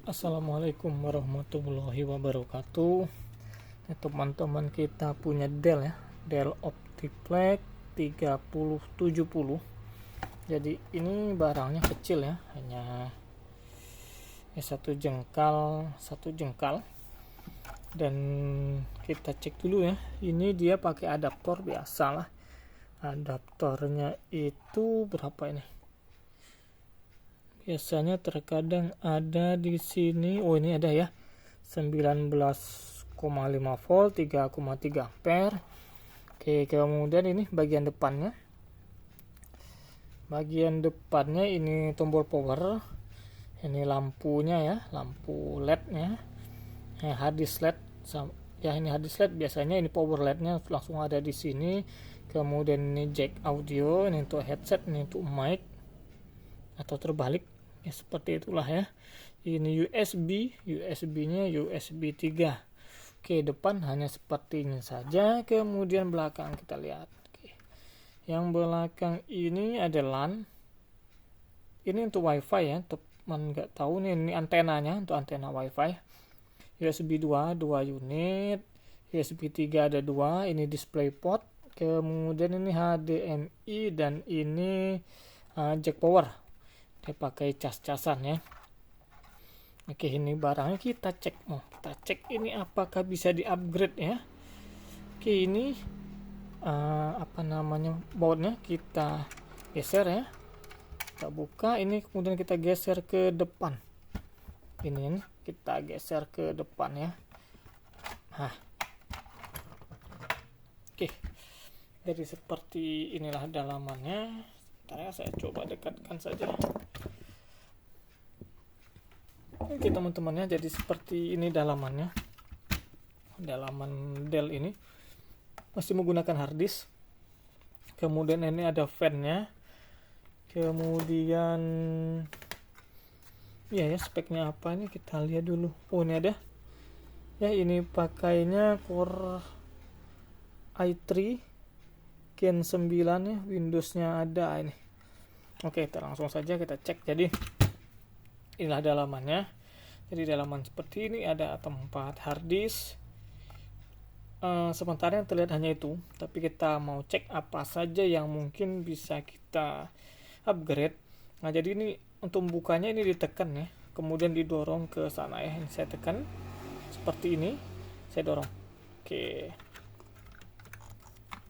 Assalamualaikum warahmatullahi wabarakatuh. Teman-teman, kita punya Dell ya, Dell Optiplex 3070. Jadi ini barangnya kecil ya, hanya satu jengkal. Dan kita cek dulu ya. Ini dia pakai adaptor biasa lah. Adaptornya itu berapa ini? Biasanya terkadang ada di sini. Oh, ini ada ya. 19,5 volt, 3,3 ampere. Oke, kemudian ini bagian depannya. Bagian depannya ini tombol power. Ini lampunya ya, lampu LED-nya. Harddisk LED. Ya, ini harddisk LED, biasanya ini power LED-nya langsung ada di sini. Kemudian ini jack audio, ini untuk headset, ini untuk mic atau terbalik ya, seperti itulah ya. Ini USB-nya USB 3. Oke, depan hanya seperti ini saja. Kemudian belakang kita lihat. Oke. Yang belakang ini ada LAN. Ini untuk WiFi ya, teman nggak tahu nih, ini antenanya untuk antena WiFi. USB 2 unit, USB 3 ada 2, ini DisplayPort. Kemudian ini HDMI dan ini jack power. Dia pakai cas-casan ya. Oke, ini barangnya kita cek. Kita cek ini apakah bisa di-upgrade ya. Oke, ini bautnya kita geser ya. Kita buka ini, kemudian kita geser ke depan. Ini kita geser ke depan ya. Oke. Jadi seperti inilah dalamannya. Saya coba dekatkan saja. Oke teman-teman ya, jadi seperti ini dalamannya. Dalaman Dell ini masih menggunakan harddisk. Kemudian ini ada fan-nya. Kemudian ya speknya apa ini kita lihat dulu. Oh, ini ada. Ya, ini pakainya Core i3 Gen 9 ya, Windows-nya ada ini. Oke, kita langsung saja kita cek. Jadi inilah dalamannya. Jadi dalaman seperti ini, ada tempat harddisk. Sementara yang terlihat hanya itu, tapi kita mau cek apa saja yang mungkin bisa kita upgrade. Nah, jadi ini untuk membukanya ini ditekan ya, kemudian didorong ke sana ya. Ini saya tekan seperti ini, saya dorong. Oke.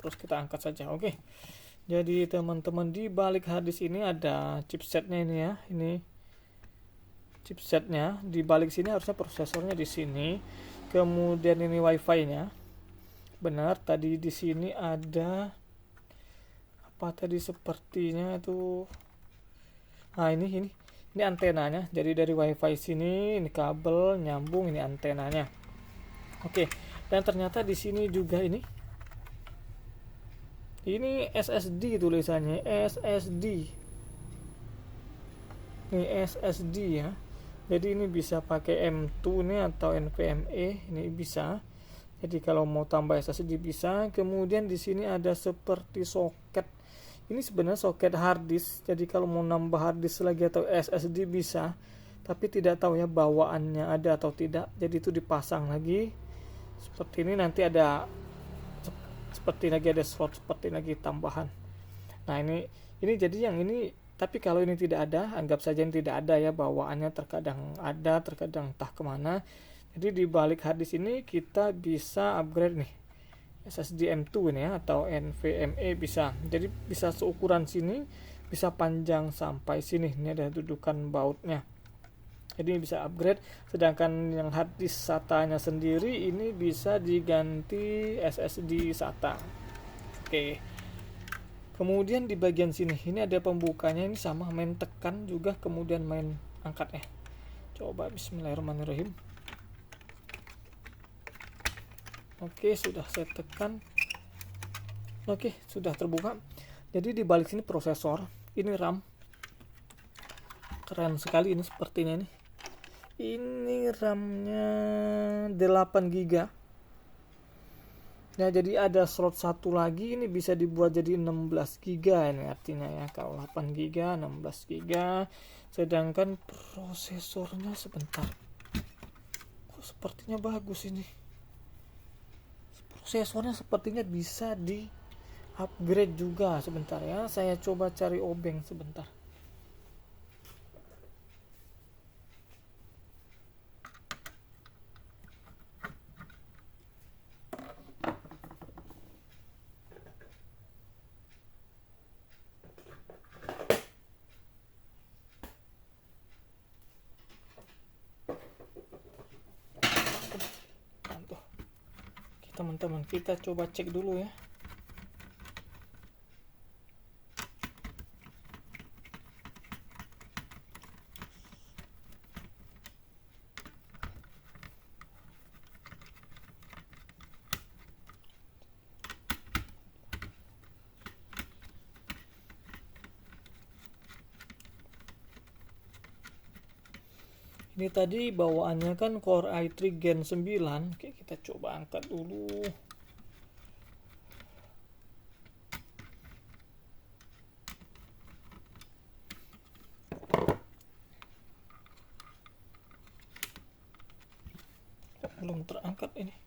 Terus kita angkat saja. Oke. Jadi teman-teman, di balik harddisk ini ada chipsetnya ini ya. Ini chipsetnya, di balik sini harusnya prosesornya di sini. Kemudian ini wifi-nya. Benar, tadi di sini ada apa tadi sepertinya itu. Nah, ini antenanya. Jadi dari wifi sini, ini kabel nyambung, ini antenanya. Oke. Dan ternyata di sini juga ini SSD tulisannya, SSD. Ini SSD ya. Jadi ini bisa pakai M2 nih atau NVMe, ini bisa. Jadi kalau mau tambah SSD bisa. Kemudian di sini ada seperti soket. Ini sebenarnya soket harddisk. Jadi kalau mau nambah harddisk lagi atau SSD bisa. Tapi tidak tahu ya bawaannya ada atau tidak. Jadi itu dipasang lagi. Seperti ini, nanti ada seperti lagi ada slot seperti lagi tambahan. Nah, ini jadi yang ini, tapi kalau ini tidak ada, anggap saja ini tidak ada ya, bawaannya terkadang ada, terkadang entah kemana. Jadi di balik harddisk ini kita bisa upgrade nih SSD M2 ini ya, atau NVMe bisa. Jadi bisa seukuran sini, bisa panjang sampai sini. Ini ada dudukan bautnya. Jadi bisa upgrade. Sedangkan yang harddisk SATA-nya sendiri ini bisa diganti SSD SATA. Oke. Kemudian di bagian sini ini ada pembukanya, ini sama main tekan juga, kemudian main angkat ya. Coba bismillahirrahmanirrahim. Oke, sudah saya tekan. Oke, sudah terbuka. Jadi di balik sini prosesor, ini RAM. Keren sekali ini sepertinya nih. Ini RAM-nya 8 GB. Nah, jadi ada slot satu lagi, ini bisa dibuat jadi 16 GB ini artinya ya. Kalau 8 GB, 16 GB. sedangkan prosesornya sebentar, kok sepertinya bagus ini. Prosesornya sepertinya bisa di upgrade juga. Sebentar ya, saya coba cari obeng sebentar. Teman-teman, kita coba cek dulu ya. Ini tadi bawaannya kan Core i3 Gen 9. Oke, kita coba angkat dulu. Belum terangkat ini.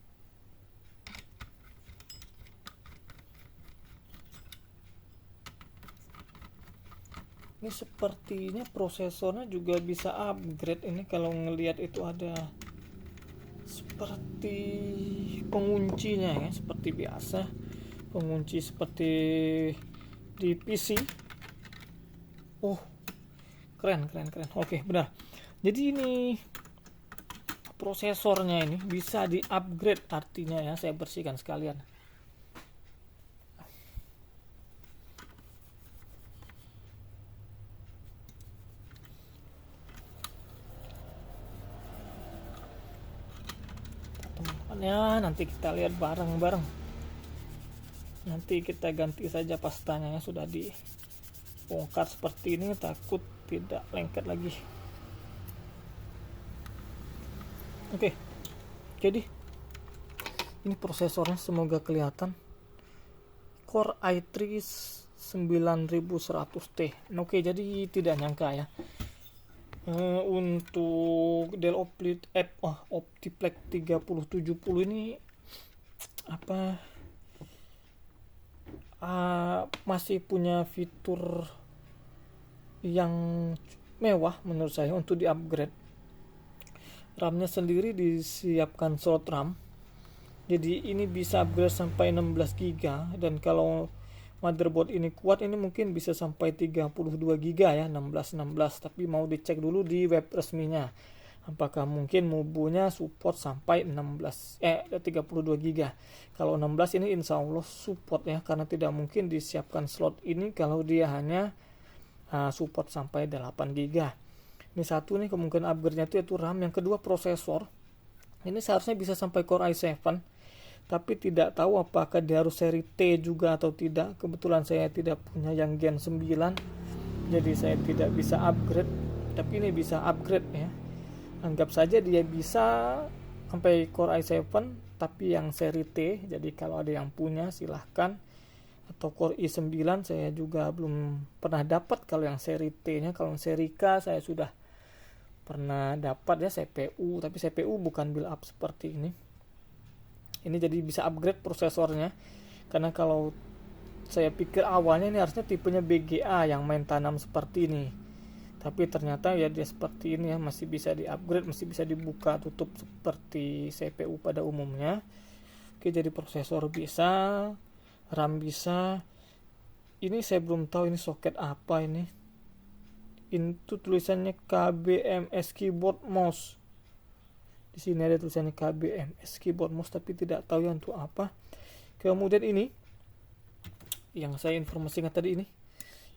Ini sepertinya prosesornya juga bisa upgrade ini. Kalau ngelihat itu ada seperti penguncinya ya, seperti biasa pengunci seperti di PC. Oh, keren. Oke, benar. Jadi ini prosesornya ini bisa di upgrade, artinya ya, saya bersihkan sekalian. Ya, nanti kita lihat bareng-bareng. Nanti kita ganti saja pastanya ya, sudah dibongkar seperti ini, takut tidak lengket lagi. Oke, jadi ini prosesornya, semoga kelihatan. Core i3 9100T. Oke, jadi tidak nyangka ya. Untuk Dell Optiplex 3070 ini masih punya fitur yang mewah menurut saya untuk di upgrade. RAM-nya sendiri disiapkan slot RAM, jadi ini bisa upgrade sampai 16 GB, dan kalau motherboard ini kuat, ini mungkin bisa sampai 32 GB ya, 16, tapi mau dicek dulu di web resminya apakah mungkin Mubunya support sampai 32 GB. Kalau 16 ini insya Allah support ya, karena tidak mungkin disiapkan slot ini kalau dia hanya support sampai 8 GB. Ini satu nih kemungkinan upgrade-nya itu RAM. Yang kedua prosesor, ini seharusnya bisa sampai Core i7, tapi tidak tahu apakah dia harus seri T juga atau tidak. Kebetulan saya tidak punya yang Gen 9, jadi saya tidak bisa upgrade, tapi ini bisa upgrade ya. Anggap saja dia bisa sampai Core i7 tapi yang seri T. Jadi kalau ada yang punya silahkan, atau Core i9, saya juga belum pernah dapat kalau yang seri T nya. Kalau yang seri K saya sudah pernah dapat ya, CPU, tapi CPU bukan build up seperti ini. Ini jadi bisa upgrade prosesornya, karena kalau saya pikir awalnya ini harusnya tipenya BGA yang main tanam seperti ini, tapi ternyata ya dia seperti ini ya, masih bisa di upgrade, masih bisa dibuka tutup seperti CPU pada umumnya. Oke, jadi prosesor bisa, RAM bisa. Ini saya belum tahu ini soket apa ini. Itu tulisannya KBMS keyboard mouse. Di sini ada tulisannya KBMS keyboard mouse, tapi tidak tahu ya untuk apa. Kemudian ini yang saya informasikan tadi,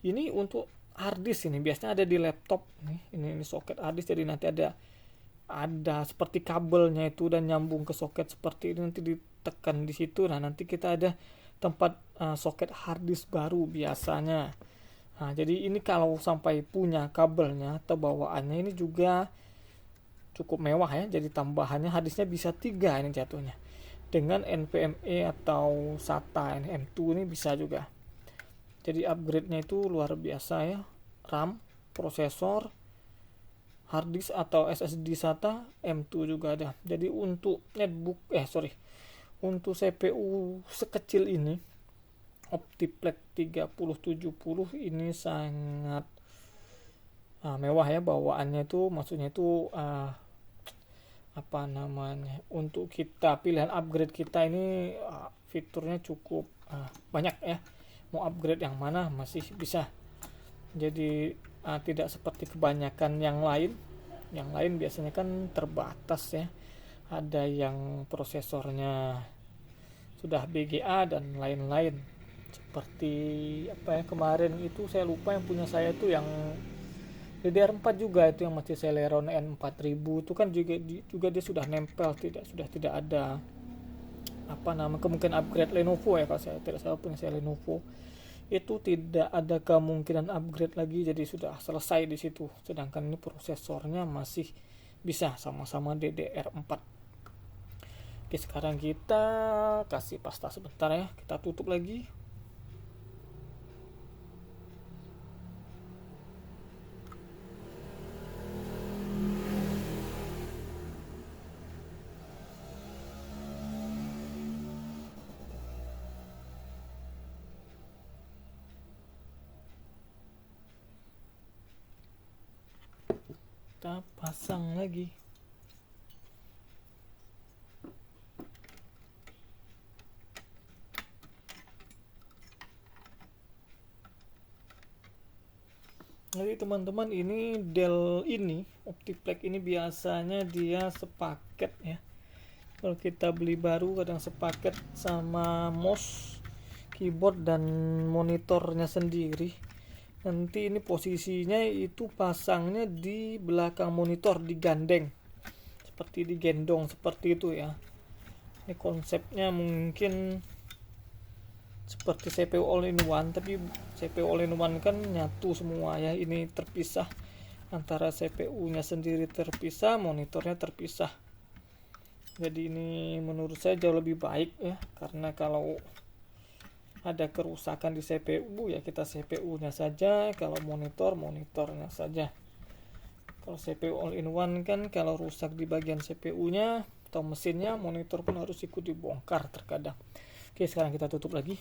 ini untuk hard disk. Ini biasanya ada di laptop nih. Ini soket hard disk, jadi nanti ada seperti kabelnya itu dan nyambung ke soket seperti ini, nanti ditekan di situ. Nah, nanti kita ada tempat soket hard disk baru biasanya. Nah, jadi ini kalau sampai punya kabelnya atau bawaannya, ini juga cukup mewah ya. Jadi tambahannya harddisknya bisa 3 ini jatuhnya. Dengan NVMe atau SATA M2 ini bisa juga. Jadi upgrade-nya itu luar biasa ya. RAM, prosesor, harddisk atau SSD SATA M2 juga ada. Jadi untuk netbook untuk CPU sekecil ini Optiplex 3070 ini sangat mewah ya bawaannya itu, maksudnya itu untuk kita pilihan upgrade kita ini fiturnya cukup banyak ya. Mau upgrade yang mana masih bisa. Jadi tidak seperti kebanyakan yang lain biasanya kan terbatas ya, ada yang prosesornya sudah BGA dan lain-lain. Seperti kemarin itu saya lupa, yang punya saya itu yang DDR4 juga, itu yang masih Celeron N4000 itu kan juga dia sudah nempel, sudah tidak ada kemungkinan upgrade. Lenovo ya, kalau saya tidak salah punya saya Lenovo itu tidak ada kemungkinan upgrade lagi, jadi sudah selesai di situ. Sedangkan ini prosesornya masih bisa sama-sama DDR4. Oke, sekarang kita kasih pasta sebentar ya, kita tutup lagi. Kita pasang lagi. Jadi teman-teman, ini Dell ini Optiplex ini biasanya dia sepaket ya. Kalau kita beli baru kadang sepaket sama mouse, keyboard dan monitornya sendiri. Nanti ini posisinya itu pasangnya di belakang monitor, digandeng seperti digendong seperti itu ya. Ini konsepnya mungkin seperti CPU all-in-one, tapi CPU all-in-one kan nyatu semua ya, ini terpisah, antara CPU-nya sendiri terpisah, monitornya terpisah. Jadi ini menurut saya jauh lebih baik ya, karena kalau ada kerusakan di CPU ya kita CPU-nya saja, kalau monitornya saja. Kalau CPU all-in-one kan kalau rusak di bagian CPU-nya atau mesinnya, monitor pun harus ikut dibongkar terkadang. Oke, sekarang kita tutup lagi.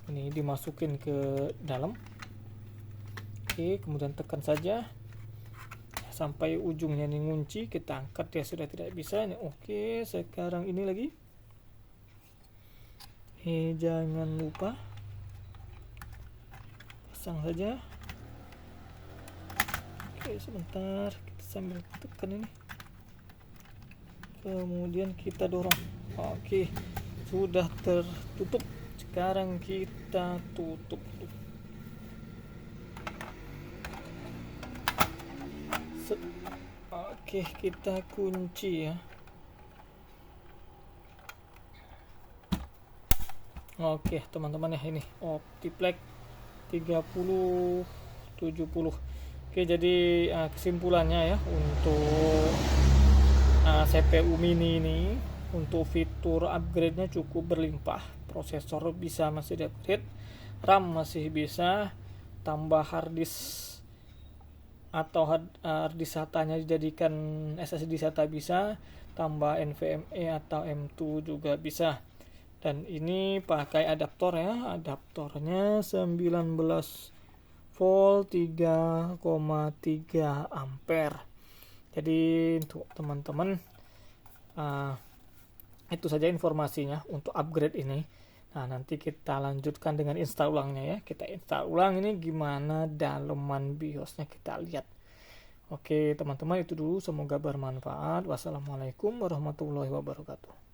Ini dimasukin ke dalam. Oke, kemudian tekan saja sampai ujungnya ini ngunci, kita angkat ya, sudah tidak bisa ini. Oke, sekarang ini lagi. Jangan lupa pasang saja. Oke, sebentar kita sambil tekan ini, kemudian kita dorong. Oke, sudah tertutup. Sekarang kita tutup. Oke, kita kunci ya. Oke teman-teman ya, ini Optiplex 3070. Oke, jadi kesimpulannya ya, untuk CPU mini ini untuk fitur upgrade-nya cukup berlimpah. Prosesor bisa masih di-upgrade, RAM masih bisa, tambah harddisk atau harddisk SATA-nya dijadikan SSD SATA bisa, tambah NVMe atau M2 juga bisa. Dan ini pakai adaptor ya, adaptornya 19 volt 3,3 ampere. Jadi untuk teman-teman itu saja informasinya untuk upgrade ini. Nah, nanti kita lanjutkan dengan install ulangnya ya. Kita install ulang ini gimana daleman BIOSnya, kita lihat. Oke teman-teman, itu dulu, semoga bermanfaat. Wassalamualaikum warahmatullahi wabarakatuh.